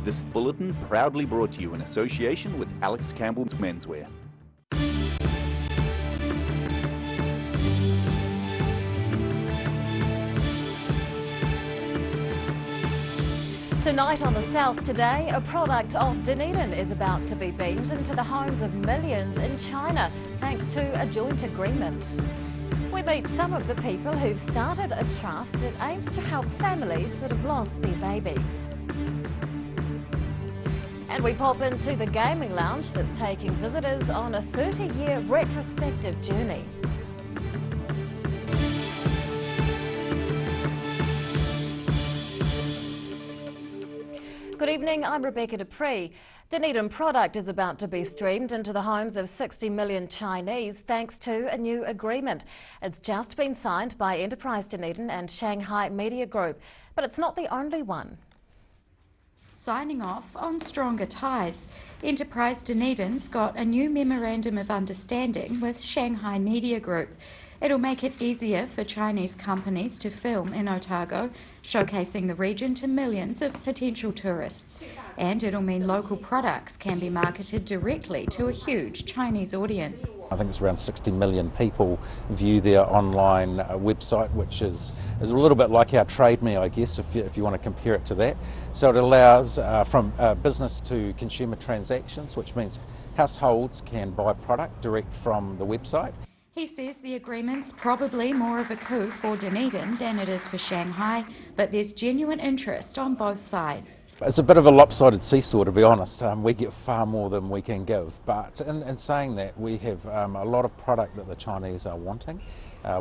This bulletin proudly brought to you in association with Alex Campbell's Menswear. Tonight on the South Today, a product of Dunedin is about to be beamed into the homes of millions in China thanks to a joint agreement. We meet some of the people who've started a trust that aims to help families that have lost their babies. And we pop into the gaming lounge that's taking visitors on a 30-year retrospective journey. Good evening, I'm Rebecca Dupree. Dunedin product is about to be streamed into the homes of 60 million Chinese thanks to a new agreement. It's just been signed by Enterprise Dunedin and Shanghai Media Group, but it's not the only one. Signing off on stronger ties, Enterprise Dunedin's got a new memorandum of understanding with Shanghai Media Group. It'll make it easier for Chinese companies to film in Otago, showcasing the region to millions of potential tourists. And it'll mean local products can be marketed directly to a huge Chinese audience. I think it's around 60 million people view their online website, which is a little bit like our Trade Me, I guess, if you want to compare it to that. So it allows from business to consumer transactions, which means households can buy product direct from the website. He says the agreement's probably more of a coup for Dunedin than it is for Shanghai, but there's genuine interest on both sides. It's a bit of a lopsided seesaw, to be honest. We get far more than we can give, but in saying that, we have a lot of product that the Chinese are wanting.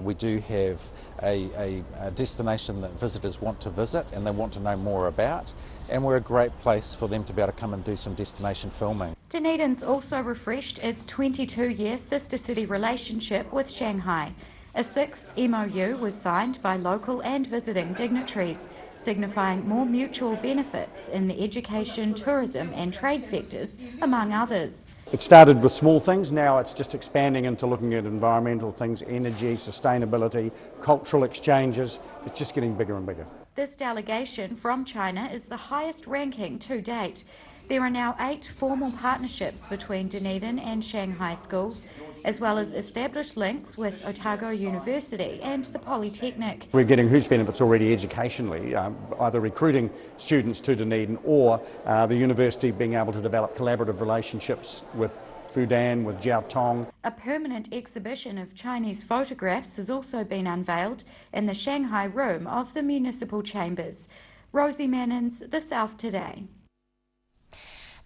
We do have a destination that visitors want to visit and they want to know more about, and we're a great place for them to be able to come and do some destination filming. Dunedin's also refreshed its 22-year sister city relationship with Shanghai. A sixth MOU was signed by local and visiting dignitaries, signifying more mutual benefits in the education, tourism and trade sectors, among others. It started with small things, now it's just expanding into looking at environmental things, energy, sustainability, cultural exchanges. It's just getting bigger and bigger. This delegation from China is the highest ranking to date. There are now 8 formal partnerships between Dunedin and Shanghai schools, as well as established links with Otago University and the Polytechnic. We're getting huge benefits already educationally, either recruiting students to Dunedin or the university being able to develop collaborative relationships with Fudan, with Jiaotong. A permanent exhibition of Chinese photographs has also been unveiled in the Shanghai room of the Municipal Chambers. Rosie Mannins, The South Today.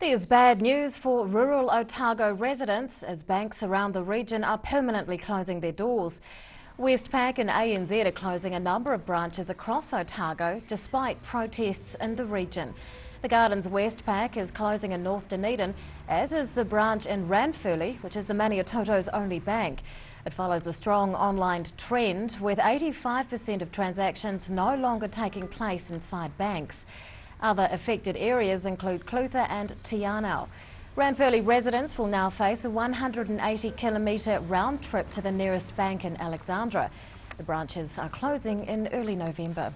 There's bad news for rural Otago residents as banks around the region are permanently closing their doors. Westpac and ANZ are closing a number of branches across Otago despite protests in the region. The Gardens Westpac is closing in North Dunedin, as is the branch in Ranfurly, which is the Maniatoto's only bank. It follows a strong online trend, with 85% of transactions no longer taking place inside banks. Other affected areas include Clutha and Tianau. Ranfurly residents will now face a 180-kilometre round trip to the nearest bank in Alexandra. The branches are closing in early November.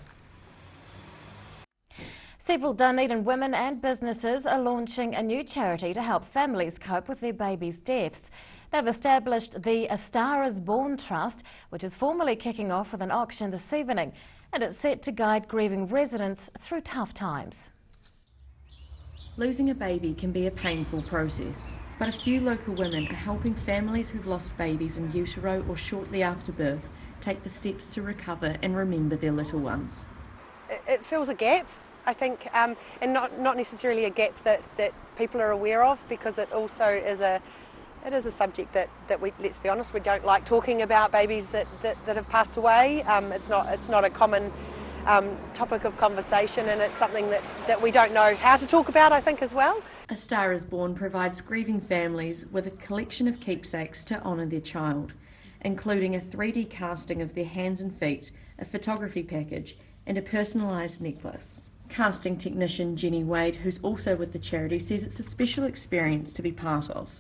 Several Dunedin women and businesses are launching a new charity to help families cope with their babies' deaths. They've established the A Star Is Born Trust, which is formally kicking off with an auction this evening, and it's set to guide grieving residents through tough times. Losing a baby can be a painful process, but a few local women are helping families who've lost babies in utero or shortly after birth take the steps to recover and remember their little ones. It fills a gap, I think, and not necessarily a gap that people are aware of, because it also is a subject that we, let's be honest, we don't like talking about babies that have passed away. It's not a common topic of conversation, and it's something that we don't know how to talk about, I think, as well. A Star Is Born provides grieving families with a collection of keepsakes to honour their child, including a 3D casting of their hands and feet, a photography package and a personalised necklace. Casting technician Jenny Wade, who's also with the charity, says it's a special experience to be part of.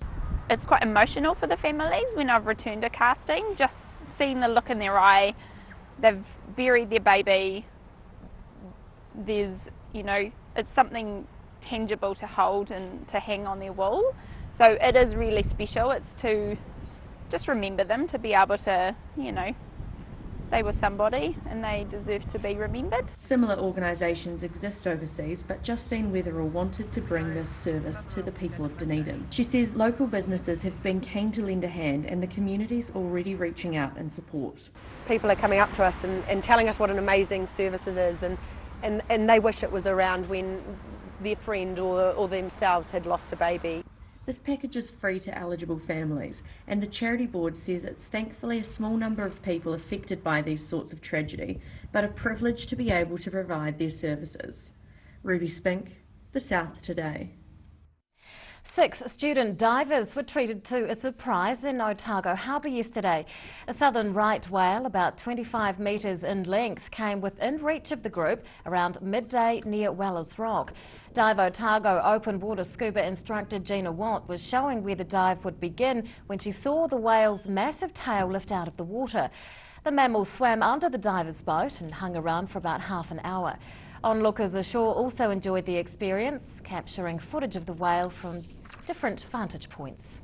It's quite emotional for the families when I've returned a casting, just seeing the look in their eye. They've buried their baby. There's, it's something tangible to hold and to hang on their wall. So it is really special. It's to just remember them, to be able to, you know, they were somebody and they deserve to be remembered. Similar organisations exist overseas, but Justine Weatherall wanted to bring this service to the people of Dunedin. She says local businesses have been keen to lend a hand and the community's already reaching out in support. People are coming up to us and telling us what an amazing service it is, and they wish it was around when their friend or themselves had lost a baby. This package is free to eligible families, and the charity board says it's thankfully a small number of people affected by these sorts of tragedy, but a privilege to be able to provide their services. Ruby Spink, The South Today. 6 student divers were treated to a surprise in Otago Harbour yesterday. A southern right whale, about 25 metres in length, came within reach of the group around midday near Wellers Rock. Dive Otago open water scuba instructor Gina Want was showing where the dive would begin when she saw the whale's massive tail lift out of the water. The mammal swam under the diver's boat and hung around for about half an hour. Onlookers ashore also enjoyed the experience, capturing footage of the whale from different vantage points.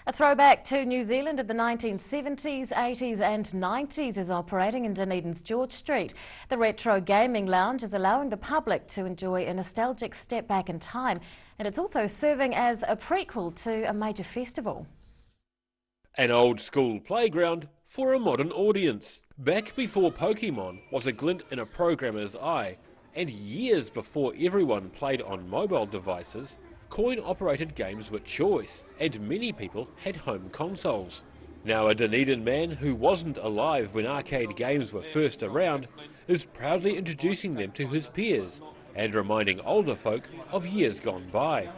A throwback to New Zealand of the 1970s, 80s and 90s is operating in Dunedin's George Street. The Retro Gaming Lounge is allowing the public to enjoy a nostalgic step back in time, and it's also serving as a prequel to a major festival. An old school playground for a modern audience. Back before Pokemon was a glint in a programmer's eye, and years before everyone played on mobile devices, coin-operated games were choice, and many people had home consoles. Now a Dunedin man who wasn't alive when arcade games were first around is proudly introducing them to his peers and reminding older folk of years gone by.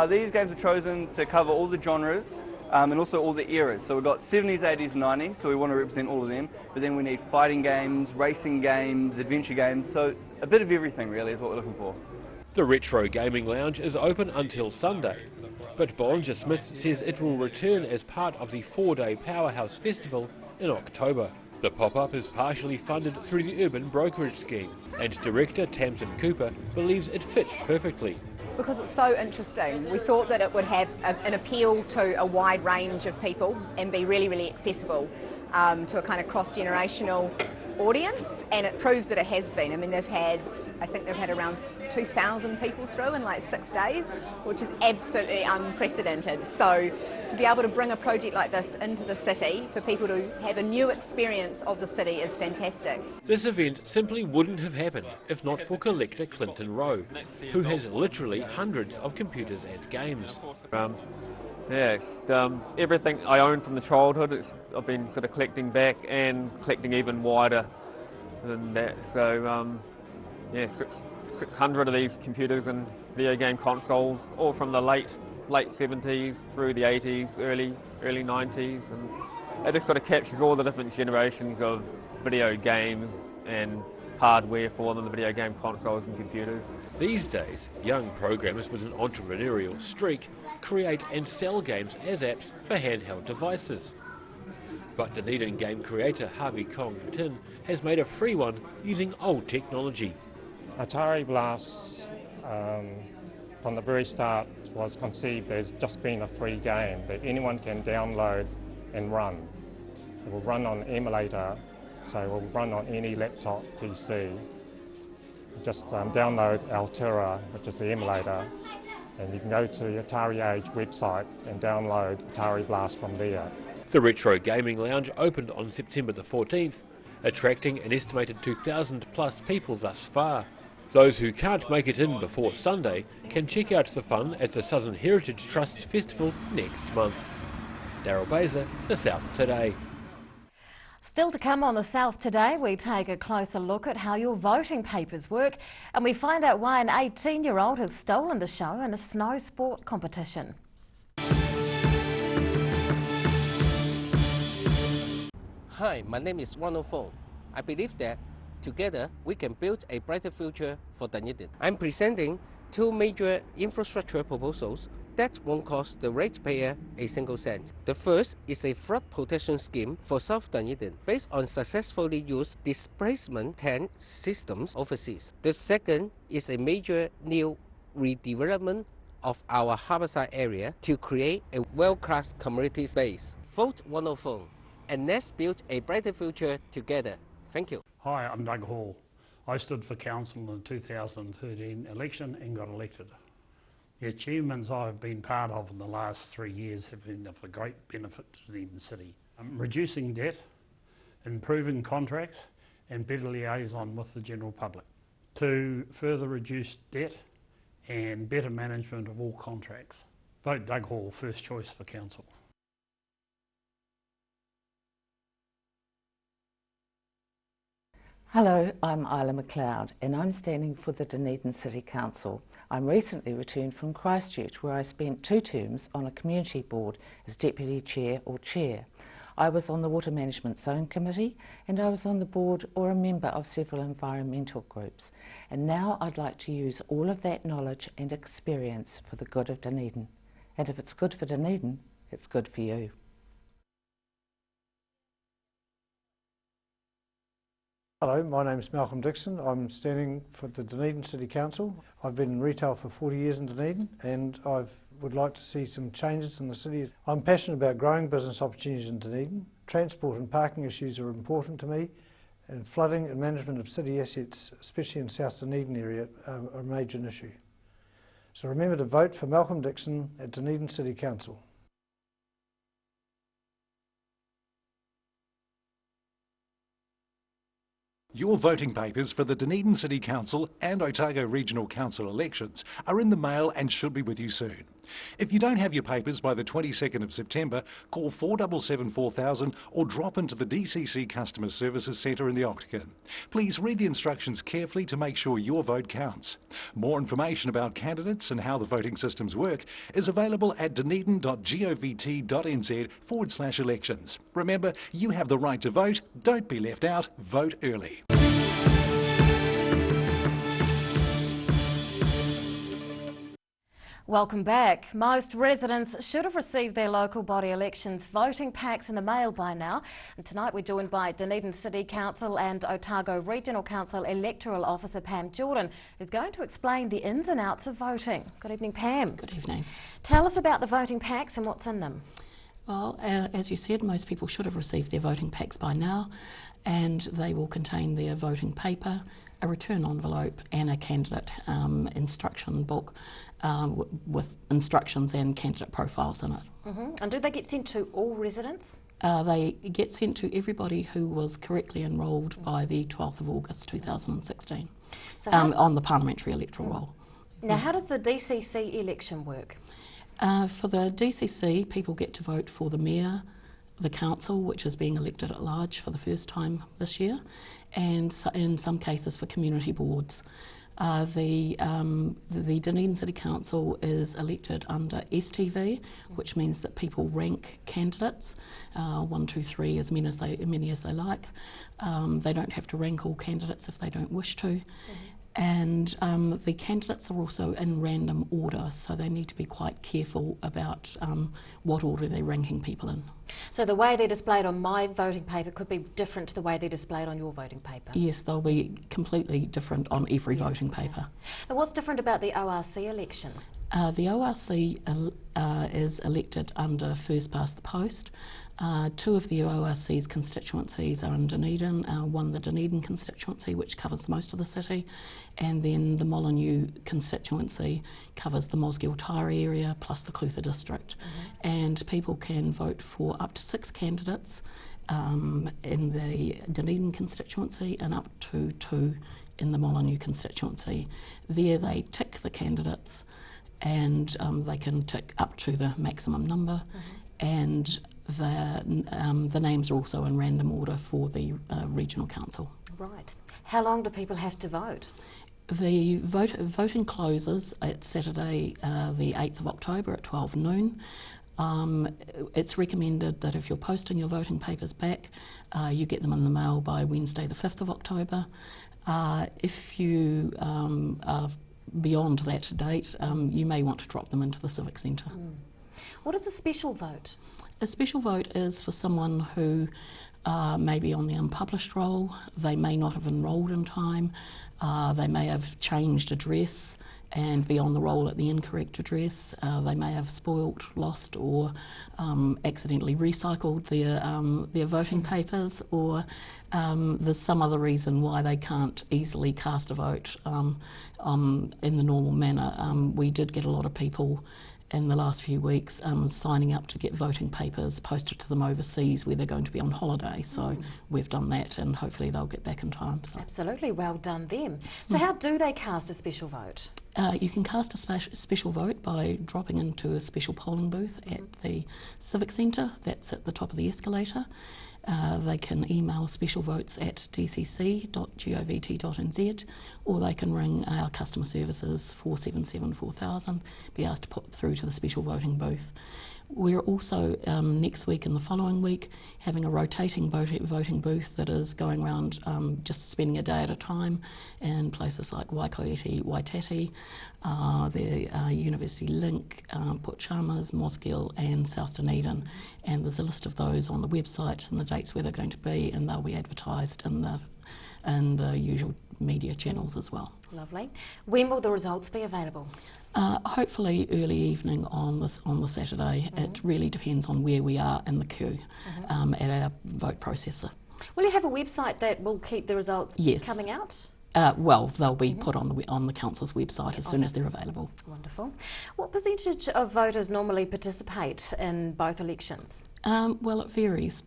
These games are chosen to cover all the genres and also all the eras. So we've got 70s, 80s, 90s, so we want to represent all of them. But then we need fighting games, racing games, adventure games, so a bit of everything really is what we're looking for. The Retro Gaming Lounge is open until Sunday, but Bollinger Smith says it will return as part of the 4-day Powerhouse Festival in October. The pop-up is partially funded through the Urban Brokerage scheme, and director Tamsin Cooper believes it fits perfectly. Because it's so interesting, we thought that it would have an appeal to a wide range of people and be really, really accessible to a kind of cross-generational audience, and it proves that it has been. I mean, I think they've had around 2,000 people through in like 6 days, which is absolutely unprecedented. So to be able to bring a project like this into the city for people to have a new experience of the city is fantastic. This event simply wouldn't have happened if not for collector Clinton Rowe, who has literally hundreds of computers and games. Everything I own from the childhood, I've been sort of collecting back and collecting even wider than that. So 600 of these computers and video game consoles, all from the late 70s through the 80s, early 90s, and it just sort of captures all the different generations of video games and hardware for them, the video game consoles and computers. These days, young programmers with an entrepreneurial streak create and sell games as apps for handheld devices. But Dunedin game creator Harvey Kong Tin has made a free one using old technology. Atari Blast, from the very start, was conceived as just being a free game that anyone can download and run. It will run on emulator, so it will run on any laptop PC. Just download Altera, which is the emulator, and you can go to the Atari Age website and download Atari Blast from there. The Retro Gaming Lounge opened on September the 14th, attracting an estimated 2,000 plus people thus far. Those who can't make it in before Sunday can check out the fun at the Southern Heritage Trust's festival next month. Daryl Baser, The South Today. Still to come on The South Today, we take a closer look at how your voting papers work, and we find out why an 18-year-old has stolen the show in a snow sport competition. Hi, my name is 104. I believe that together we can build a brighter future for Dunedin. I'm presenting two major infrastructure proposals. that won't cost the ratepayer a single cent. The first is a flood protection scheme for South Dunedin based on successfully used displacement tent systems overseas. The second is a major new redevelopment of our harborside area to create a world-class community space. Vote 104 and let's build a brighter future together. Thank you. Hi, I'm Doug Hall. I stood for council in the 2013 election and got elected. The achievements I've been part of in the last 3 years have been of a great benefit to Dunedin City. Reducing debt, improving contracts and better liaison with the general public. To further reduce debt and better management of all contracts. Vote Doug Hall, first choice for council. Hello, I'm Isla McLeod and I'm standing for the Dunedin City Council. I'm recently returned from Christchurch where I spent 2 terms on a community board as Deputy Chair or Chair. I was on the Water Management Zone Committee and I was on the board or a member of several environmental groups. And now I'd like to use all of that knowledge and experience for the good of Dunedin. And if it's good for Dunedin, it's good for you. Hello, my name is Malcolm Dixon. I'm standing for the Dunedin City Council. I've been in retail for 40 years in Dunedin and I would like to see some changes in the city. I'm passionate about growing business opportunities in Dunedin. Transport and parking issues are important to me and flooding and management of city assets, especially in South Dunedin area, are a major issue. So remember to vote for Malcolm Dixon at Dunedin City Council. Your voting papers for the Dunedin City Council and Otago Regional Council elections are in the mail and should be with you soon. If you don't have your papers by the 22nd of September, call 477 4000 or drop into the DCC Customer Services Centre in the Octagon. Please read the instructions carefully to make sure your vote counts. More information about candidates and how the voting systems work is available at dunedin.govt.nz/elections. Remember, you have the right to vote. Don't be left out. Vote early. Welcome back. Most residents should have received their local body elections voting packs in the mail by now. And tonight we're joined by Dunedin City Council and Otago Regional Council Electoral Officer Pam Jordan, who's going to explain the ins and outs of voting. Good evening, Pam. Good evening. Tell us about the voting packs and what's in them. Well, as you said, most people should have received their voting packs by now, and they will contain their voting paper, a return envelope and a candidate instruction book with instructions and candidate profiles in it. And do they get sent to all residents? They get sent to everybody who was correctly enrolled by the 12th of August 2016 So on the parliamentary electoral roll. Now, how does the DCC election work? For the DCC, people get to vote for the mayor, the council, which is being elected at large for the first time this year, and in some cases for community boards. The Dunedin City Council is elected under STV, which means that people rank candidates, 1, 2, 3, as many as they like. They don't have to rank all candidates if they don't wish to. And the candidates are also in random order, so they need to be quite careful about what order they're ranking people in. So the way they're displayed on my voting paper could be different to the way they're displayed on your voting paper? Yes, they'll be completely different on every voting paper. And what's different about the ORC election? The ORC is elected under first past the post. 2 of the ORC's constituencies are in Dunedin, one the Dunedin constituency, which covers most of the city, and then the Molyneux constituency covers the Mosgiel-Tyre area plus the Clutha district. And people can vote for up to 6 candidates in the Dunedin constituency and up to 2 in the Molyneux constituency. There they tick the candidates and they can tick up to the maximum number, and the names are also in random order for the regional council. Right. How long do people have to vote? The voting closes at Saturday the 8th of October at 12 noon. It's recommended that if you're posting your voting papers back, you get them in the mail by Wednesday the 5th of October. If you are beyond that date, you may want to drop them into the Civic Centre. What is a special vote? A special vote is for someone who may be on the unpublished roll, they may not have enrolled in time, they may have changed address and be on the roll at the incorrect address, they may have spoilt, lost or accidentally recycled their voting papers, or there's some other reason why they can't easily cast a vote in the normal manner. We did get a lot of people in the last few weeks signing up to get voting papers posted to them overseas where they're going to be on holiday, so we've done that and hopefully they'll get back in time. So. Absolutely, well done them. So how do they cast a special vote? You can cast a special vote by dropping into a special polling booth at the Civic Centre, that's at the top of the escalator. They can email special votes at dcc.govt.nz, or they can ring our customer services 477 4000, be asked to put through to the special voting booth. We're also next week and the following week having a rotating voting booth that is going around just spending a day at a time in places like Waikoiti, Waitati, the University Link, Port Chalmers, Mosgiel and South Dunedin, and there's a list of those on the websites and the dates where they're going to be, and they'll be advertised in the usual media channels as well. Lovely. When will the results be available? Hopefully early evening on the Saturday. It really depends on where we are in the queue at our vote processor. Will you have a website that will keep the results coming out? Well, they'll be put on the council's website as soon as they're available. Wonderful. What percentage of voters normally participate in both elections? Well, it varies.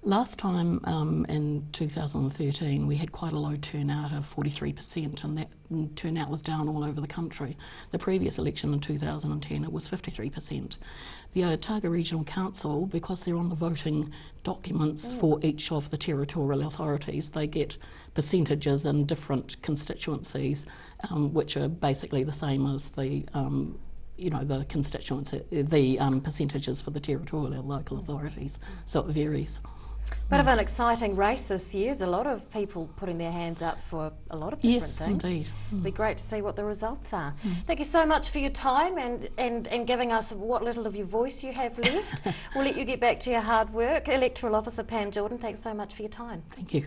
Last time in 2013 we had quite a low turnout of 43%, and that turnout was down all over the country. The previous election in 2010 it was 53%. The Otago Regional Council, because they're on the voting documents for each of the territorial authorities, they get percentages in different constituencies which are basically the same as the the constituency, the percentages for the territorial and local authorities, so it varies. Bit of an exciting race this year. There's a lot of people putting their hands up for a lot of different things. Yes, indeed. It'll be great to see what the results are. Thank you so much for your time and giving us what little of your voice you have left. We'll let you get back to your hard work. Electoral Officer Pam Jordan, thanks so much for your time. Thank you.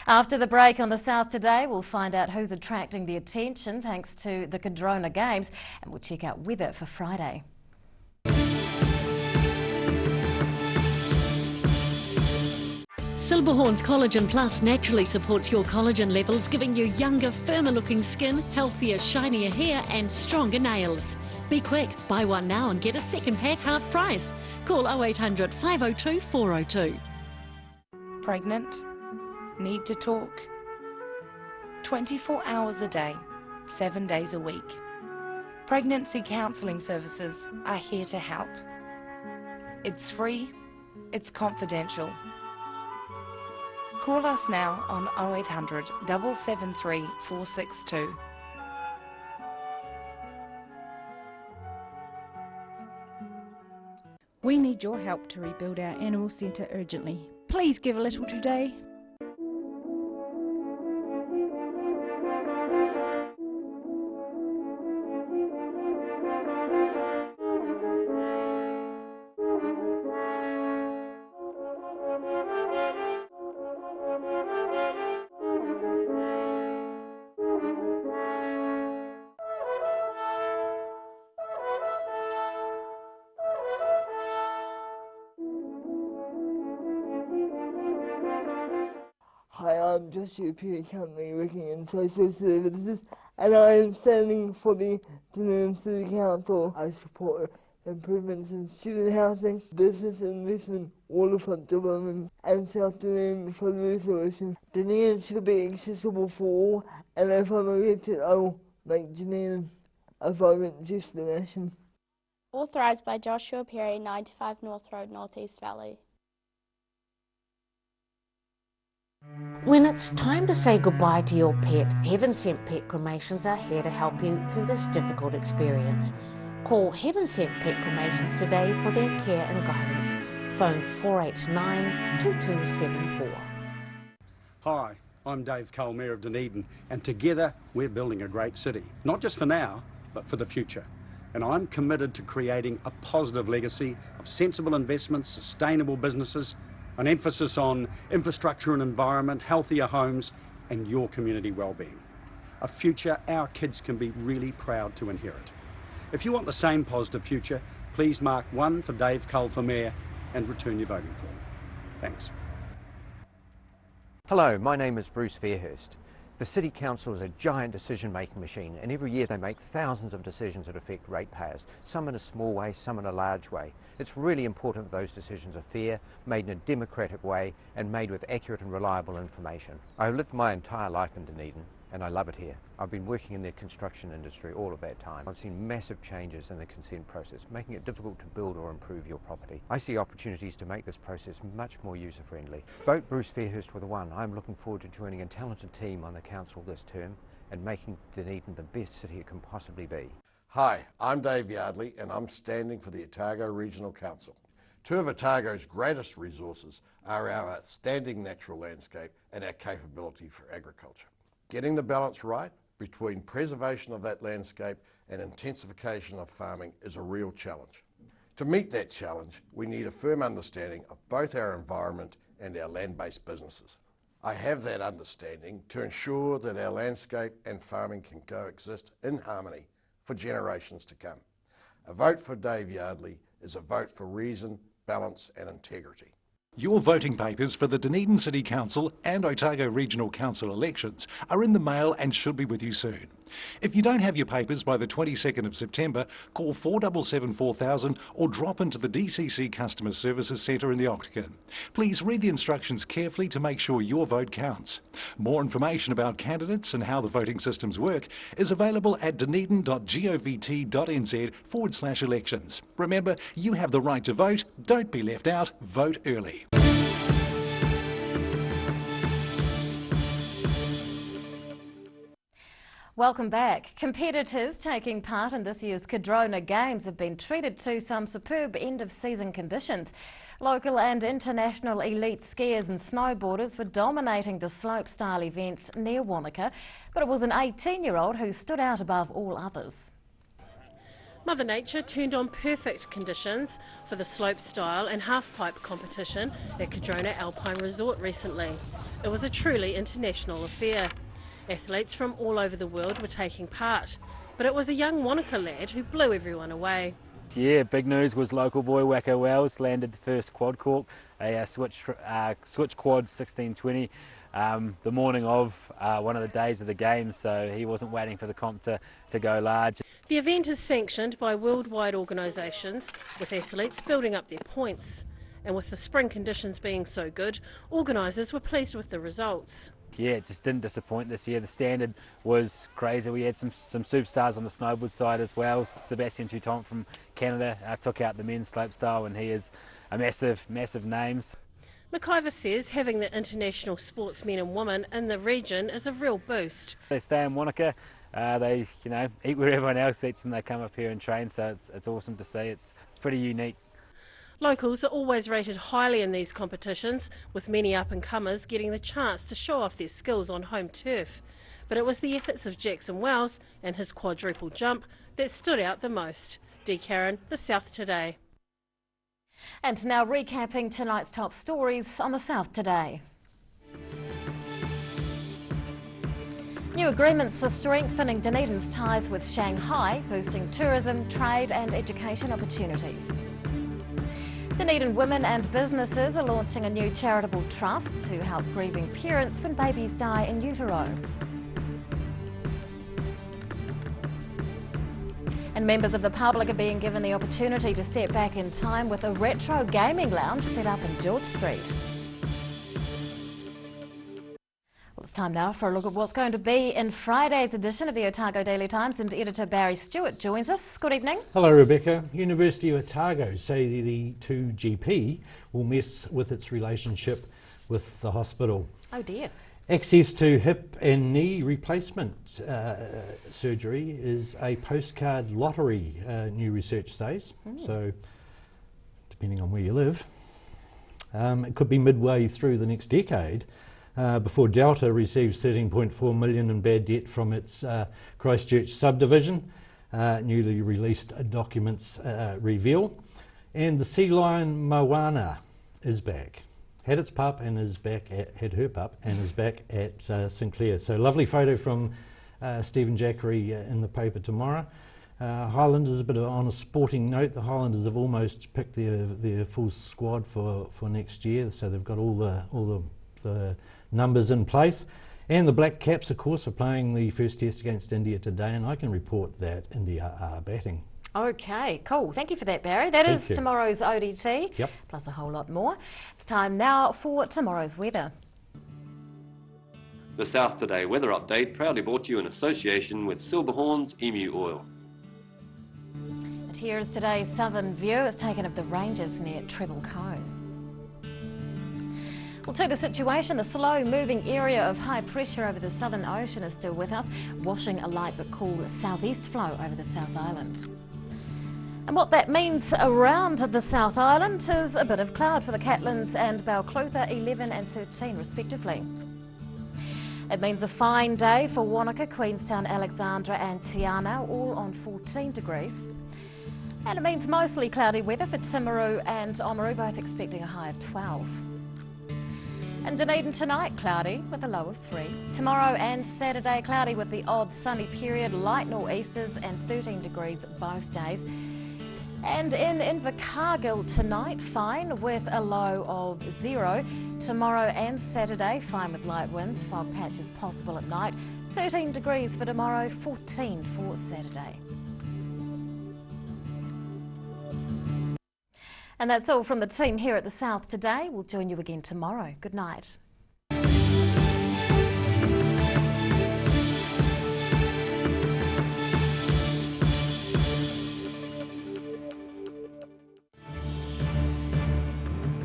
After the break on the South Today, we'll find out who's attracting the attention thanks to the Cadrona Games, and we'll check out weather for Friday. Silberhorn's Collagen Plus naturally supports your collagen levels, giving you younger, firmer-looking skin, healthier, shinier hair and stronger nails. Be quick, buy one now and get a second pack half price. Call 0800 502 402. Pregnant? Need to talk? 24 hours a day, 7 days a week. Pregnancy counselling services are here to help. It's free, it's confidential. Call us now on 0800 773 462. We need your help to rebuild our animal centre urgently. Please give a little today. Hi, I'm Joshua Perry, currently working in social services, and I am standing for the Dunedin City Council. I support improvements in student housing, business investment, waterfront development, and South Dunedin for the resolution. Dunedin should be accessible for all, and if I'm elected, I will make Dunedin a vibrant destination. Authorised by Joshua Perry, 95 North Road, North East Valley. When it's time to say goodbye to your pet, Heaven Sent Pet Cremations are here to help you through this difficult experience. Call Heaven Sent Pet Cremations today for their care and guidance. Phone 489 2274. Hi, I'm Dave Cole, Mayor of Dunedin, and together we're building a great city, not just for now, but for the future. And I'm committed to creating a positive legacy of sensible investments, sustainable businesses, an emphasis on infrastructure and environment, healthier homes, and your community well-being. A future our kids can be really proud to inherit. If you want the same positive future, please mark 1 for Dave Cole for Mayor and return your voting form. Thanks. Hello, my name is Bruce Fairhurst. The City Council is a giant decision-making machine, and every year they make thousands of decisions that affect ratepayers, some in a small way, some in a large way. It's really important that those decisions are fair, made in a democratic way, and made with accurate and reliable information. I've lived my entire life in Dunedin, and I love it here. I've been working in the construction industry all of that time. I've seen massive changes in the consent process, making it difficult to build or improve your property. I see opportunities to make this process much more user-friendly. Vote Bruce Fairhurst with a 1. I'm looking forward to joining a talented team on the council this term and making Dunedin the best city it can possibly be. Hi, I'm Dave Yardley and I'm standing for the Otago Regional Council. Two of Otago's greatest resources are our outstanding natural landscape and our capability for agriculture. Getting the balance right between preservation of that landscape and intensification of farming is a real challenge. To meet that challenge, we need a firm understanding of both our environment and our land-based businesses. I have that understanding to ensure that our landscape and farming can coexist in harmony for generations to come. A vote for Dave Yardley is a vote for reason, balance and integrity. Your voting papers for the Dunedin City Council and Otago Regional Council elections are in the mail and should be with you soon. If you don't have your papers by the 22nd of September, call 477 4000 or drop into the DCC Customer Services Centre in the Octagon. Please read the instructions carefully to make sure your vote counts. More information about candidates and how the voting systems work is available at dunedin.govt.nz/elections. Remember, you have the right to vote. Don't be left out. Vote early. Welcome back. Competitors taking part in this year's Cadrona Games have been treated to some superb end-of-season conditions. Local and international elite skiers and snowboarders were dominating the slopestyle events near Wanaka, but it was an 18-year-old who stood out above all others. Mother Nature turned on perfect conditions for the slopestyle and half-pipe competition at Cadrona Alpine Resort recently. It was a truly international affair. Athletes from all over the world were taking part, but it was a young Wanaka lad who blew everyone away. Yeah, big news was local boy Wacko Wells landed the first quad cork, a switch quad 1620, the morning of one of the days of the game, so he wasn't waiting for the comp to go large. The event is sanctioned by worldwide organisations, with athletes building up their points. And with the spring conditions being so good, organisers were pleased with the results. Yeah, it just didn't disappoint this year. The standard was crazy. We had some superstars on the snowboard side as well. Sebastian Toutant from Canada took out the men's slopestyle, and he is a massive name. McIver says having the international sportsmen and women in the region is a real boost. They stay in Wanaka. They eat where everyone else eats, and they come up here and train. So it's awesome to see. It's pretty unique. Locals are always rated highly in these competitions, with many up-and-comers getting the chance to show off their skills on home turf. But it was the efforts of Jackson Wells and his quadruple jump that stood out the most. D. Karen, The South Today. And now recapping tonight's top stories on The South Today. New agreements are strengthening Dunedin's ties with Shanghai, boosting tourism, trade and education opportunities. Dunedin women and businesses are launching a new charitable trust to help grieving parents when babies die in utero. And members of the public are being given the opportunity to step back in time with a retro gaming lounge set up in George Street. Well, it's time now for a look at what's going to be in Friday's edition of the Otago Daily Times, and editor Barry Stewart joins us. Good evening. Hello Rebecca. University of Otago say the 2GP will mess with its relationship with the hospital. Oh dear. Access to hip and knee replacement surgery is a postcard lottery, new research says. So depending on where you live, it could be midway through the next decade before Delta receives $13.4 million in bad debt from its Christchurch subdivision, newly released documents reveal. And the sea lion Moana is back. Had its pup and is back had her pup and is back at Sinclair. So lovely photo from Stephen Jackery in the paper tomorrow. Highlanders, a bit on a sporting note, the Highlanders have almost picked their full squad for next year, so they've got all the numbers in place. And the Black Caps, of course, are playing the first test against India today, and I can report that India are batting. Okay, cool. Thank you for that, Barry. That is tomorrow's ODT, plus a whole lot more. It's time now for tomorrow's weather. The South Today weather update proudly brought to you in association with Silverhorns Emu Oil. And here is today's southern view. It's taken of the ranges near Treble Cone. Well, to the situation, a slow-moving area of high pressure over the Southern Ocean is still with us, washing a light but cool southeast flow over the South Island. And what that means around the South Island is a bit of cloud for the Catlins and Balclutha, 11 and 13 respectively. It means a fine day for Wanaka, Queenstown, Alexandra and Tiana, all on 14 degrees. And it means mostly cloudy weather for Timaru and Oamaru, both expecting a high of 12. And Dunedin tonight, cloudy with a low of 3. Tomorrow and Saturday, cloudy with the odd sunny period, light nor'easters and 13 degrees both days. And in Invercargill tonight, fine with a low of 0. Tomorrow and Saturday, fine with light winds, fog patches possible at night. 13 degrees for tomorrow, 14 for Saturday. And that's all from the team here at the South Today. We'll join you again tomorrow. Good night.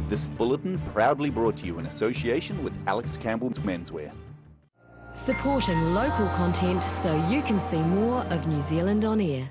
This bulletin proudly brought to you in association with Alex Campbell's Menswear. Supporting local content so you can see more of New Zealand on air.